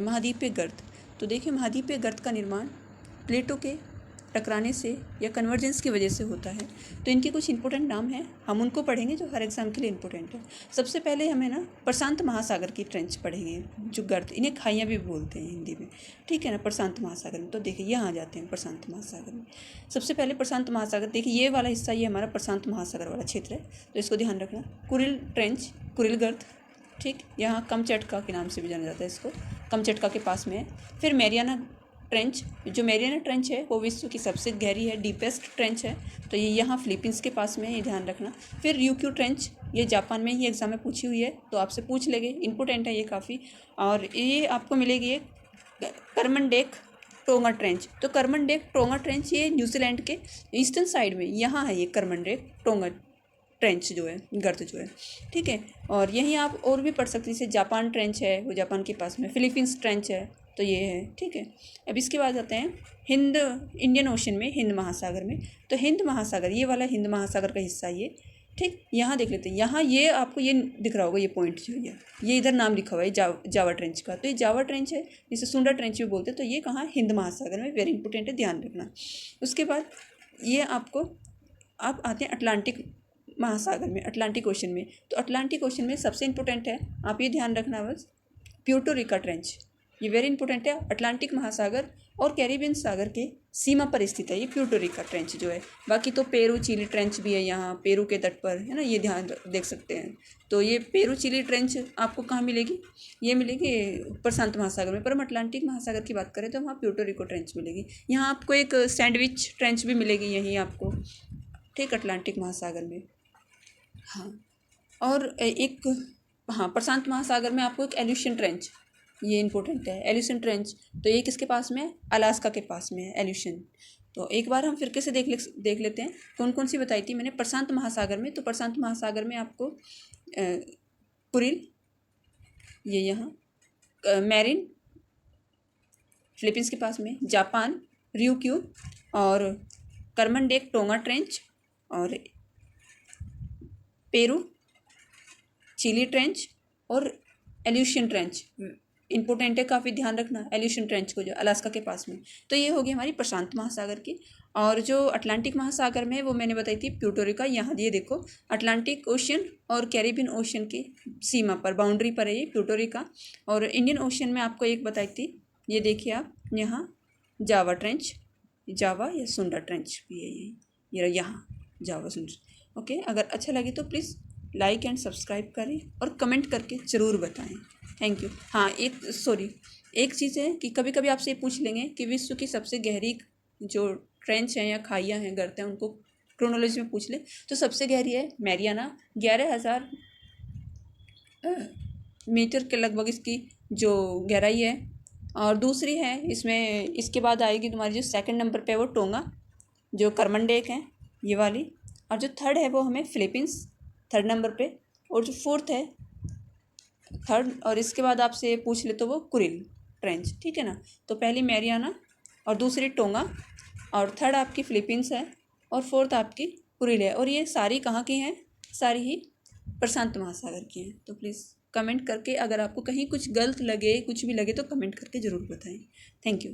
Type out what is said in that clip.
महाद्वीपीय गर्त। तो देखिए महाद्वीपीय गर्त का निर्माण प्लेटों के टकराने से या कन्वर्जेंस की वजह से होता है। तो इनके कुछ इंपॉर्टेंट नाम हैं, हम उनको पढ़ेंगे जो हर एग्जाम के लिए इंपॉर्टेंट है। सबसे पहले हमें ना प्रशांत महासागर की ट्रेंच पढ़ेंगे, जो गर्त, इन्हें खाइयाँ भी बोलते हैं हिंदी में, ठीक है ना, प्रशांत महासागर में। तो देखिए यहाँ आ जाते हैं प्रशांत महासागर में। सबसे पहले प्रशांत महासागर, देखिए ये वाला हिस्सा, ये हमारा प्रशांत महासागर वाला क्षेत्र है, तो इसको ध्यान रखना। कुरिल ट्रेंच, कुरिल गर्त, ठीक, यहाँ कमचटका के नाम से भी जाना जाता है इसको, कमचटका के पास में है। फिर मैरियाना ट्रेंच, जो मैरियाना ट्रेंच है वो विश्व की सबसे गहरी है, डीपेस्ट ट्रेंच है, तो ये यहाँ फिलीपींस के पास में है, ये ध्यान रखना। फिर र्यूक्यू ट्रेंच, ये जापान में ही एग्जाम में पूछी हुई है, तो आपसे पूछ लेंगे, इंपॉर्टेंट है ये काफ़ी। और ये आपको मिलेगी एक करमनडेक टोंगा ट्रेंच। तो करमनडेक टोंगा ट्रेंच ये न्यूजीलैंड के ईस्टर्न साइड में यहाँ है, ये करमनडेक टोंगा ट्रेंच जो है, गर्त जो है, ठीक है। और यहीं आप और भी पढ़ सकते हैं, जैसे जापान ट्रेंच है, वो जापान के पास में, फिलीपींस ट्रेंच है, तो ये है, ठीक है। अब इसके बाद आते हैं हिंद, इंडियन ओशन में, हिंद महासागर में। तो हिंद महासागर, ये वाला हिंद महासागर का हिस्सा ये, ठीक, यहाँ देख लेते हैं। यहाँ ये आपको ये दिख रहा होगा, ये पॉइंट जो है, ये इधर नाम लिखा हुआ है जावा ट्रेंच का, तो ये जावा ट्रेंच है, जिसे सुंडा ट्रेंच भी बोलते हैं। तो ये कहाँ, हिंद महासागर में, वेरी इंपॉर्टेंट है, ध्यान रखना। उसके बाद ये आपको, आप आते हैं अटलांटिक महासागर में, अटलांटिक ओशन में। तो अटलांटिक ओशन में सबसे इंपॉर्टेंट है, आप ये ध्यान रखना बस, प्यूर्टो रिका ट्रेंच, ये वेरी इंपॉर्टेंट है। अटलांटिक महासागर और कैरिबियन सागर के सीमा पर स्थित है ये प्यूर्टो रिका ट्रेंच जो है। बाकी तो पेरू चिली ट्रेंच भी है यहाँ, पेरू के तट पर है ना, ये ध्यान देख सकते हैं। तो ये पेरू चिली ट्रेंच आपको कहाँ मिलेगी, ये मिलेगी प्रशांत महासागर में। पर हम अटलांटिक महासागर की बात करें तो वहाँ प्यूर्टो रिको ट्रेंच मिलेगी। यहाँ आपको एक सैंडविच ट्रेंच भी मिलेगी यहीं आपको, ठीक, अटलांटिक महासागर में। हाँ, और एक, हाँ, प्रशांत महासागर में आपको एक एल्यूशन ट्रेंच, ये इंपॉर्टेंट है, एल्यूशन ट्रेंच। तो ये किसके पास में है, अलास्का के पास में है एल्यूशन। तो एक बार हम फिर से देख लेते हैं कौन कौन सी बताई थी मैंने प्रशांत महासागर में। तो प्रशांत महासागर में आपको कुरिल, ये यहाँ मैरिन फिलीपींस के पास में, जापान र्यूक्यू, और करमनडेक टोंगा ट्रेंच, और पेरू चिली ट्रेंच, और एल्यूशन ट्रेंच इंपॉर्टेंट है, काफ़ी ध्यान रखना एल्यूशन ट्रेंच को, जो अलास्का के पास में। तो ये होगी हमारी प्रशांत महासागर की। और जो अटलांटिक महासागर में है वो मैंने बताई थी प्यूर्टो रिका, यहाँ ये देखो अटलांटिक ओशन और कैरिबियन ओशन की सीमा पर, बाउंड्री पर है ये प्यूर्टो रिका। और इंडियन ओशन में आपको एक बताई थी, ये देखिए आप यहाँ जावा ट्रेंच, जावा या सुंडा ट्रेंच भी है ये यहाँ जावा सुंडा। ओके, अगर अच्छा लगे तो प्लीज़ लाइक एंड सब्सक्राइब करें और कमेंट करके ज़रूर बताएं। Thank you. हाँ, एक चीज़ है कि कभी कभी आपसे पूछ लेंगे कि विश्व की सबसे गहरी जो ट्रेंच हैं या खाइयाँ हैं, गर्त हैं, उनको क्रोनोलॉजी में पूछ ले, तो सबसे गहरी है मैरियाना, 11,000 मीटर के लगभग इसकी जो गहराई है। और दूसरी है इसमें, इसके बाद आएगी तुम्हारी जो सेकंड नंबर पे है वो टोंगा, जो करमनडेक है ये वाली। और जो थर्ड है वो हमें फिलीपींस, थर्ड नंबर पे। और जो फोर्थ है थर्ड, और इसके बाद आपसे पूछ ले तो वो कुरिल ट्रेंच, ठीक है ना। तो पहली मैरियाना, और दूसरी टोंगा, और थर्ड आपकी फिलीपींस है, और फोर्थ आपकी कुरिल है। और ये सारी कहाँ की हैं, सारी ही प्रशांत महासागर की हैं। तो प्लीज़ कमेंट करके, अगर आपको कहीं कुछ गलत लगे, कुछ भी लगे, तो कमेंट करके ज़रूर बताएं। Thank you.